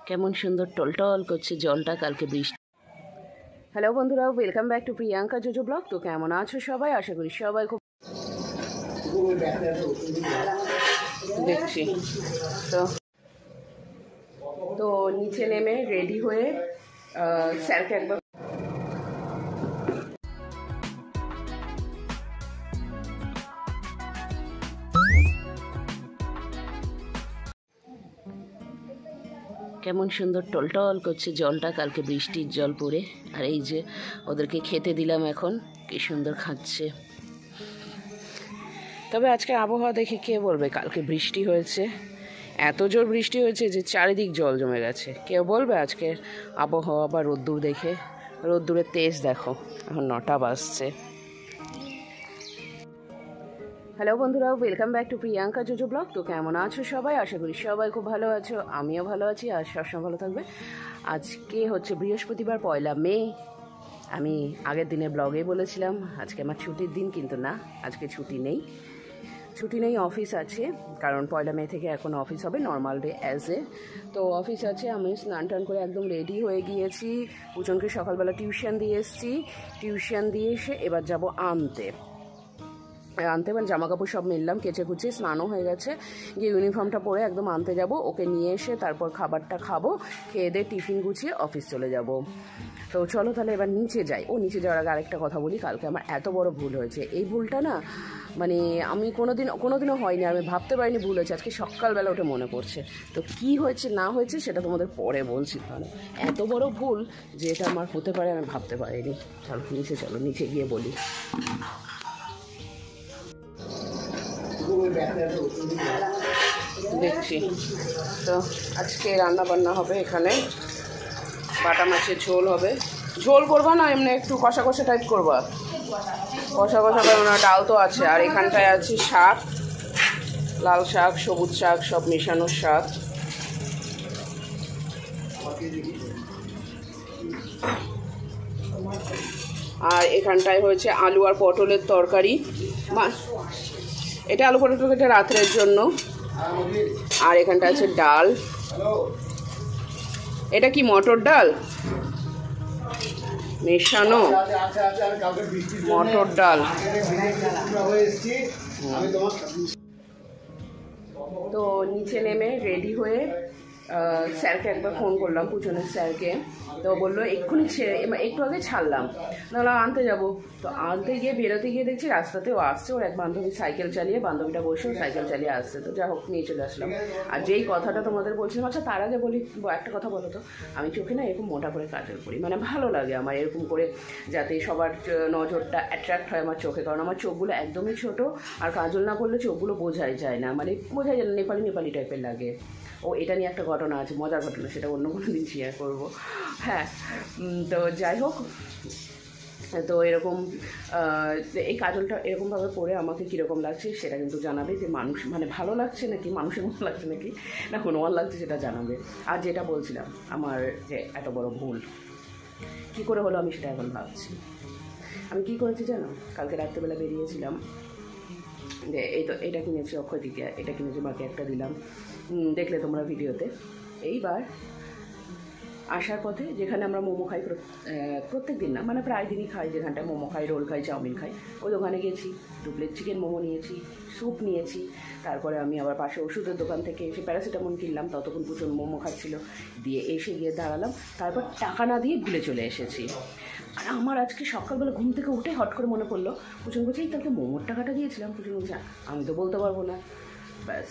কেমন সুন্দর টলটল করছে জলটা, কালকে বৃষ্টি। হ্যালো বন্ধুরা, welcome back to Priyanka JoJo blog. তো কেমন আছো সবাই? আশা করি সবাই খুব দেখছি। তো নিচে নেমে রেডি হয়ে স্যারকে একবার কেমন সুন্দর টলটল করছে জলটা, কালকে বৃষ্টির জল পড়ে। আর এই যে ওদেরকে খেতে দিলাম, এখন কি সুন্দর খাচ্ছে। তবে আজকে আবহাওয়া দেখে কে বলবে কালকে বৃষ্টি হয়েছে? এত জোর বৃষ্টি হয়েছে যে চারিদিক জল জমে গেছে। কেউ বলবে আজকের আবহাওয়া বা রোদ্দুর দেখে? রোদ্দুরের তেজ দেখো, এখন 9টা বাজছে। হ্যালো বন্ধুরা, welcome back to Priyanka JoJo blog. তো কেমন আছো সবাই? আশা করি সবাই খুব ভালো আছো, আমিও ভালো আছি আর সবসময় ভালো থাকবে। আজকে হচ্ছে বৃহস্পতিবার, 1 মে। আমি আগের দিনে ব্লগে বলেছিলাম আজকে আমার ছুটির দিন, কিন্তু না, আজকে ছুটি নেই, অফিস আছে। কারণ 1 মে থেকে এখন অফিস হবে, নর্মাল ডে অ্যাজ এ। তো অফিস আছে। আমি স্নান টান করে একদম রেডি হয়ে গিয়েছি। পুজনকে সকালবেলা টিউশন দিয়ে এসেছি। টিউশন দিয়ে এসে এবার যাব আনতে মানে জামা কাপড় সব মিললাম, কেচে কুচে স্নানও হয়ে গেছে। গিয়ে ইউনিফর্মটা পরে একদম আনতে যাব। ওকে নিয়ে এসে তারপর খাবারটা খাবো, খেয়ে দিয়ে টিফিন গুছিয়ে অফিস চলে যাব। তো চলো তাহলে এবার নিচে যাই। নিচে যাওয়ার আগে আরেকটা কথা বলি। কালকে আমার এত বড় ভুল হয়েছে। এই ভুলটা না, মানে আমি কোনোদিনও হয়নি, আমি ভাবতে পারিনি ভুল হয়েছে। আজকে সকালবেলা ওটা মনে পড়ছে। তো কি হয়েছে না হয়েছে সেটা তোমাদের পরে বলছি। তাহলে এত বড় ভুল যে এটা আমার হতে পারে আমি ভাবতে পারিনি। চলো নিচে গিয়ে বলি। দেখছি তো আজকে রান্না বান্না হবে। এখানে বাটা মাছের ঝোল হবে। ঝোল করবা না এমনি একটু কষা কষা টাইপ করবা? কষা করবো না, ডাল তো আছে। আর এখানটায় আছে শাক, লাল শাক, সবুজ শাক, সব মেশানো শাক। আর এখানটায় হয়েছে আলু আর পটলের তরকারি। এটা আলু পটল তরকারিটা রাত্রের জন্য। আর এখানটা আছে ডাল। এটা কি মটর ডাল মেশানো? মটর ডাল। তো নিচে নেমে রেডি হয়ে স্যারকে একবার ফোন করলাম, পুজনের স্যারকে। তো বললো এক্ষুনি একটু আগে ছাড়লাম, নাহলে আনতে যাব। তো আনতে গিয়ে বেরোতে গিয়ে দেখছি রাস্তাতেও আসছে ওর এক বান্ধবী সাইকেল চালিয়ে, বান্ধবীটা বসেও সাইকেল চালিয়ে আসছে। তো যা হোক নিয়ে চলে আসলাম। আর যেই কথাটা তোমাদের বলছিলাম, আচ্ছা তার আগে বলি একটা কথা বলো তো। আমি চোখে না এরকম মোটা করে কাজল করি, মানে ভালো লাগে আমার এরকম করে, যাতে সবার নজরটা অ্যাট্রাক্ট হয় আমার চোখে। কারণ আমার চোখগুলো একদমই ছোট, আর কাজল না করলে চোখগুলো বোঝাই যায় না, মানে বোঝাই যায় না, নেপালি টাইপের লাগে। এটা নিয়ে একটা ঘটনা আছে, মজার ঘটনা, সেটা অন্য কোনো দিন শেয়ার করবো। হ্যাঁ, তো যাই হোক, তো এরকম এই কাজলটা এরকমভাবে পরে আমাকে কীরকম লাগছে সেটা কিন্তু জানাবে। যে মানুষ মানে ভালো লাগছে নাকি, মানুষের মতো লাগছে নাকি না হনুমান লাগছে সেটা জানাবে। আর যেটা বলছিলাম আমার যে এত বড় ভুল কী করে হলো আমি সেটা এখন ভাবছি। আমি কী করেছি জানো? কালকে রাত্রেবেলা বেরিয়েছিলাম, যে এটা কিনেছি অক্ষয় দিকে, এটা কিনেছি বাকি একটা দিলাম, দেখলে তোমরা ভিডিওতে। এইবার আসার পথে যেখানে আমরা মোমো খাই, প্রত্যেক দিন না মানে প্রায় দিনই খাই, যেখানটায় মোমো খাই, রোল খাই, চাউমিন খাই, ওই দোকানে গেছি। 2 প্লেট চিকেন মোমো নিয়েছি, স্যুপ নিয়েছি। তারপরে আমি আবার পাশে ওষুধের দোকান থেকে এসে প্যারাসিটামল কিনলাম, ততক্ষণ প্রচুর মোমো খাচ্ছিল। দিয়ে গিয়ে দাঁড়ালাম, তারপর টাকা না দিয়ে বিলে চলে এসেছি। আর আমার আজকে সকালবেলা ঘুম থেকে উঠে হট করে মনে পড়লো, পুজো বলছে এই তাকে মোমোর টাকাটা দিয়েছিলাম। পুজো বলছে আমি তো বলতে পারবো না। ব্যাস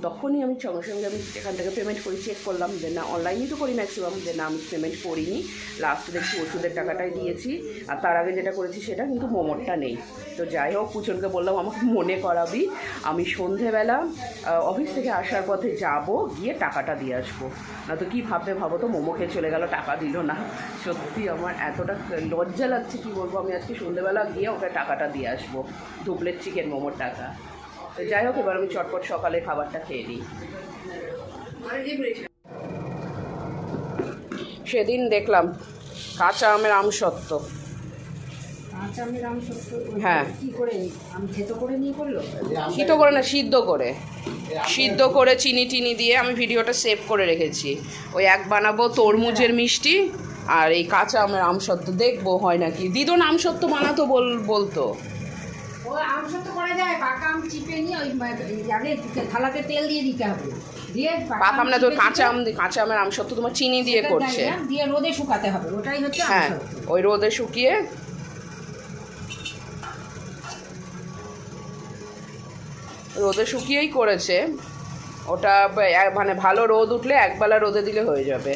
তখনই আমি সঙ্গে আমি এখান থেকে পেমেন্ট করি, চেক করলাম যে না, অনলাইনেই তো করি ম্যাক্সিমাম, যে না আমি পেমেন্ট করিনি, লাস্টে দেখছি ওষুধের টাকাটাই দিয়েছি। আর তার আগে যেটা করেছি সেটা কিন্তু মোমোরটা নেই। তো যাই হোক, পুচনকে বললাম আমাকে মনে করাবি, আমি সন্ধেবেলা অফিস থেকে আসার পথে যাব, গিয়ে টাকাটা দিয়ে আসবো। না তো কী ভাবো তো, মোমো খেয়ে চলে গেল, টাকা দিল না। সত্যি আমার এতটা লজ্জা লাগছে, কী বলবো। আমি আজকে সন্ধেবেলা গিয়ে ওকে টাকাটা দিয়ে আসবো, 2 প্লেট চিকেন মোমোর টাকা। তো যাই হোক, এবার আমি চটপট সকালে খাবারটা খেয়ে নিই। সেদিন দেখলাম কাঁচা আমের আমসত্ত্ব, আচ্ছা আমি রামসত্য হ্যাঁ কি করে আমি থেতো করে নিয়ে করলো সিদ্ধ করে না সিদ্ধ করে চিনি টিনি দিয়ে আমি ভিডিওটা সেভ করে রেখেছি। ওই এক বানাবো তরমুজের মিষ্টি আর এই কাঁচা আমের আমসত্ত্ব, দেখবো হয় নাকি। দিদন আমসত্ত্ব বানাতো বলতো। ও আমসত্ত্ব করা যায়, পাকা আম চিপে নিয়ে ওই আগে থালাতে তেল দিয়ে দিতে হবে, দিয়ে পাকা আম না তো কাঁচা আমের আমসত্ত্ব তোমার চিনি দিয়ে করছে, দিয়ে রোদে শুকাতে হবে, ওটাই হচ্ছে হ্যাঁ আমসত্ত্ব। ওই রোদে শুকিয়ে শুকিয়েই করেছে ওটা। মানে ভালো রোদ উঠলে একবেলা রোদে দিলে হয়ে যাবে।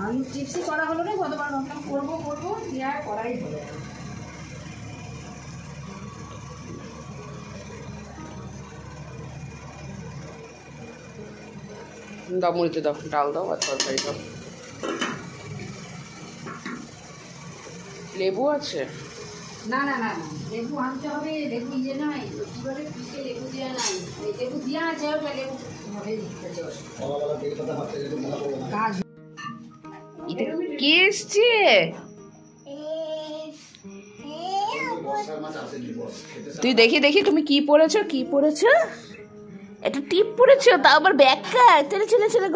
আলু চিপসই করা হলো না, কতবার ভাবলাম করবো দিয়ে আর করাই হলো। দাও মুড়িতে দাও, ডাল দাও আর তরকারি দাও। লেবু আছে? না না না না লেবু আনতে হবে, লেবু ইয়ে নাই কি বলে পিঠে লেবু দেওয়া নাই, লেবু দেওয়া আছে ওটা লেবু কাজ। কে এসছে? তুই দেখি তুমি কি পরেছো? এটা টিপ পরেছো, তা আবার ব্যাগ কার? চলে